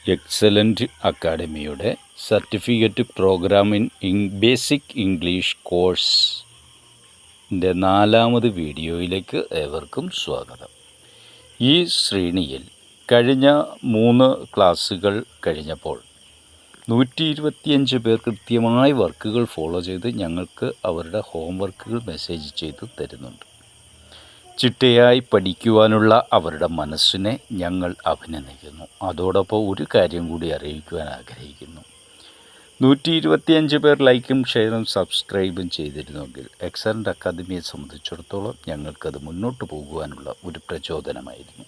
Excellent അക്കാഡമിയുടെ certificate program in basic English കോഴ്സിൻ്റെ 4ാമത് വീഡിയോയിലേക്ക് ഏവർക്കും സ്വാഗതം. ഈ ശ്രേണിയിൽ കഴിഞ്ഞ 3 ക്ലാസ്സുകൾ കഴിഞ്ഞപ്പോൾ 125 പേർ കൃത്യമായി വർക്കുകൾ ഫോളോ ചെയ്ത് ഞങ്ങൾക്ക് അവരുടെ ഹോംവർക്കുകൾ മെസ്സേജ് ചെയ്ത് തരുന്നുണ്ട്. ചിട്ടയായി പഠിക്കുവാനുള്ള അവരുടെ മനസ്സിനെ ഞങ്ങൾ അഭിനന്ദിക്കുന്നു. അതോടൊപ്പം ഒരു കാര്യം കൂടി അറിയിക്കുവാൻ ആഗ്രഹിക്കുന്നു. 125 പേർ ലൈക്കും ഷെയറും സബ്സ്ക്രൈബും ചെയ്തിരുന്നെങ്കിൽ എക്സലൻ്റ് അക്കാദമിയെ സംബന്ധിച്ചിടത്തോളം ഞങ്ങൾക്കത് മുന്നോട്ട് പോകുവാനുള്ള ഒരു പ്രചോദനമായിരുന്നു.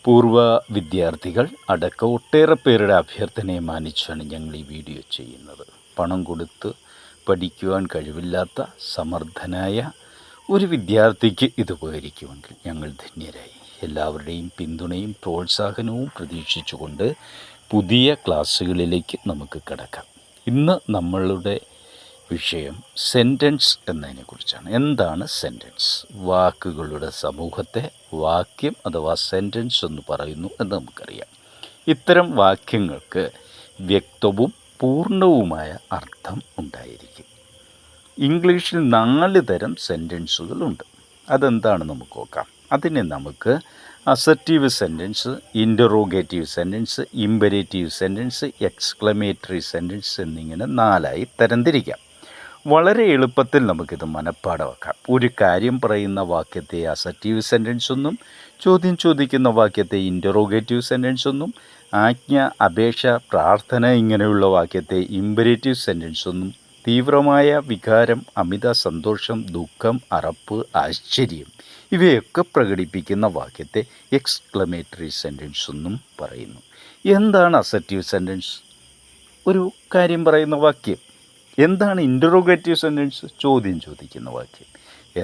പൂർവ്വ വിദ്യാർത്ഥികൾ അടക്കം ഒട്ടേറെ പേരുടെ അഭ്യർത്ഥനയെ മാനിച്ചാണ് ഞങ്ങൾ ഈ വീഡിയോ ചെയ്യുന്നത്. പണം കൊടുത്ത് പഠിക്കുവാൻ കഴിവില്ലാത്ത സമർത്ഥനായ ഒരു വിദ്യാർത്ഥിക്ക് ഇത് ഉപകരിക്കുമെങ്കിൽ ഞങ്ങൾ ധന്യരായി. എല്ലാവരുടെയും പിന്തുണയും പ്രോത്സാഹനവും പ്രതീക്ഷിച്ചുകൊണ്ട് പുതിയ ക്ലാസ്സുകളിലേക്ക് നമുക്ക് കടക്കാം. ഇന്ന് നമ്മളുടെ വിഷയം സെൻറ്റൻസ് എന്നതിനെക്കുറിച്ചാണ്. എന്താണ് സെൻറ്റൻസ്? വാക്കുകളുടെ സമൂഹത്തെ വാക്യം അഥവാ സെൻറ്റൻസ് എന്ന് പറയുന്നു എന്ന് നമുക്കറിയാം. ഇത്തരം വാക്യങ്ങൾക്ക് വ്യക്തവും പൂർണ്ണവുമായ അർത്ഥം ഉണ്ടായിരിക്കും. ഇംഗ്ലീഷിൽ 4 തരം സെൻറ്റൻസുകളുണ്ട്. അതെന്താണ് നമുക്ക് നോക്കാം. അതിനെ നമുക്ക് assertive sentence, interrogative sentence, imperative sentence, exclamatory sentence എന്നിങ്ങനെ 4ആയി തരംതിരിക്കാം. വളരെ എളുപ്പത്തിൽ നമുക്കിത് മനഃപ്പാഠമാക്കാം. ഒരു കാര്യം പറയുന്ന വാക്യത്തെ അസർട്ടീവ് സെൻറ്റൻസ് എന്നും, ചോദ്യം ചോദിക്കുന്ന വാക്യത്തെ ഇൻ്ററോഗേറ്റീവ് സെൻറ്റൻസ് എന്നും, ആജ്ഞ, അപേക്ഷ, പ്രാർത്ഥന ഇങ്ങനെയുള്ള വാക്യത്തെ ഇമ്പരേറ്റീവ് സെൻറ്റൻസ് എന്നും, തീവ്രമായ വികാരം, അമിത സന്തോഷം, ദുഃഖം, അറപ്പ്, ആശ്ചര്യം ഇവയൊക്കെ പ്രകടിപ്പിക്കുന്ന വാക്യത്തെ എക്സ്ക്ലമേറ്ററി സെൻറ്റൻസ് എന്നും പറയുന്നു. എന്താണ് അസർട്ടീവ് സെൻറ്റൻസ്? ഒരു കാര്യം പറയുന്ന വാക്യം. എന്താണ് ഇൻ്ററോഗേറ്റീവ് സെൻറ്റൻസ്? ചോദ്യം ചോദിക്കുന്ന വാക്യം.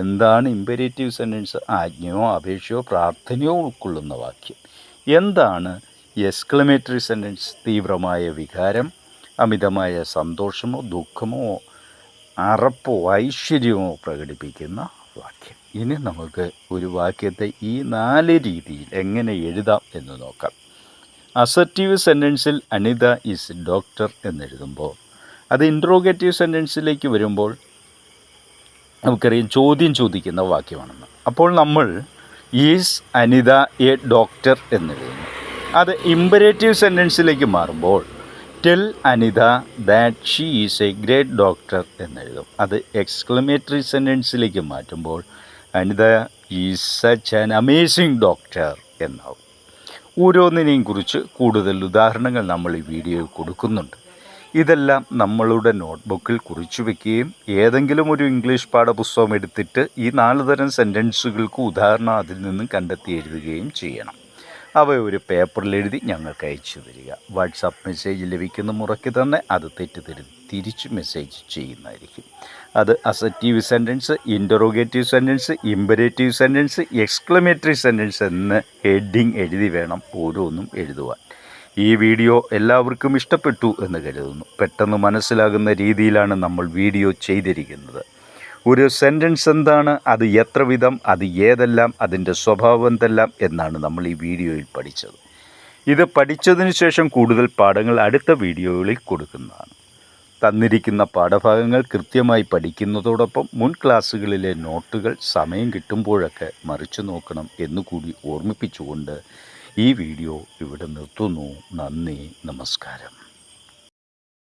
എന്താണ് ഇമ്പരേറ്റീവ് സെൻറ്റൻസ്? ആജ്ഞയോ അപേക്ഷയോ പ്രാർത്ഥനയോ ഉൾക്കൊള്ളുന്ന വാക്യം. എന്താണ് എക്സ്ക്ലമേറ്ററി സെൻറ്റൻസ്? തീവ്രമായ വികാരം, അമിതമായ സന്തോഷമോ ദുഃഖമോ അറപ്പോ ഐശ്വര്യമോ പ്രകടിപ്പിക്കുന്ന വാക്യം. ഇനി നമുക്ക് ഒരു വാക്യത്തെ ഈ 4 രീതിയിൽ എങ്ങനെ എഴുതാം എന്ന് നോക്കാം. അസർട്ടീവ് സെൻറ്റൻസിൽ അനിത ഈസ് ഡോക്ടർ എന്നെഴുതുമ്പോൾ അത് ഇൻ്ററോഗേറ്റീവ് സെൻറ്റൻസിലേക്ക് വരുമ്പോൾ നമുക്കറിയാം ചോദ്യം ചോദിക്കുന്ന വാക്യമാണെന്ന്. അപ്പോൾ നമ്മൾ ഈസ് അനിത എ ഡോക്ടർ എന്നെഴുതുന്നു. അത് ഇമ്പരേറ്റീവ് സെൻറ്റൻസിലേക്ക് മാറുമ്പോൾ tell Anita that she is a great doctor എന്നെഴുതും. അത് എക്സ്ക്ലമേറ്ററി സെൻറ്റൻസിലേക്ക് മാറ്റുമ്പോൾ Anita is such an amazing doctor എന്നാവും. ഓരോന്നിനെയും കുറിച്ച് കൂടുതൽ ഉദാഹരണങ്ങൾ നമ്മൾ ഈ വീഡിയോയിൽ കൊടുക്കുന്നുണ്ട്. ഇതെല്ലാം നമ്മളുടെ നോട്ട്ബുക്കിൽ കുറിച്ചു വയ്ക്കുകയും ഏതെങ്കിലും ഒരു ഇംഗ്ലീഷ് പാഠപുസ്തകം എടുത്തിട്ട് ഈ 4 തരം സെൻറ്റൻസുകൾക്ക് ഉദാഹരണം അതിൽ നിന്നും കണ്ടെത്തി എഴുതുകയും ചെയ്യണം. അവ ഒരു പേപ്പറിൽ എഴുതി ഞങ്ങൾക്ക് അയച്ചു തരിക. വാട്സാപ്പ് മെസ്സേജ് ലഭിക്കുന്ന മുറയ്ക്ക് തന്നെ അത് തിരിച്ച് മെസ്സേജ് ചെയ്യുന്നതായിരിക്കും. അത് assertive sentence, interrogative sentence, imperative sentence, exclamatory sentence എന്ന് ഹെഡിങ് എഴുതി വേണം ഓരോന്നും എഴുതുവാൻ. ഈ വീഡിയോ എല്ലാവർക്കും ഇഷ്ടപ്പെട്ടു എന്ന് കരുതുന്നു. പെട്ടെന്ന് മനസ്സിലാകുന്ന രീതിയിലാണ് നമ്മൾ വീഡിയോ ചെയ്തിരിക്കുന്നത്. ഒരു സെൻറ്റൻസ് എന്താണ്, അത് എത്ര വിധം, അത് ഏതെല്ലാം, അതിൻ്റെ സ്വഭാവം എന്തെല്ലാം എന്നാണ് നമ്മൾ ഈ വീഡിയോയിൽ പഠിച്ചത്. ഇത് പഠിച്ചതിന് ശേഷം കൂടുതൽ പാഠങ്ങൾ അടുത്ത വീഡിയോകളിൽ കൊടുക്കുന്നതാണ്. തന്നിരിക്കുന്ന പാഠഭാഗങ്ങൾ കൃത്യമായി പഠിക്കുന്നതോടൊപ്പം മുൻ ക്ലാസ്സുകളിലെ നോട്ടുകൾ സമയം കിട്ടുമ്പോഴൊക്കെ മറിച്ചു നോക്കണം എന്നുകൂടി ഓർമ്മിപ്പിച്ചുകൊണ്ട് ഈ വീഡിയോ ഇവിടെ നിർത്തുന്നു. നന്ദി, നമസ്കാരം.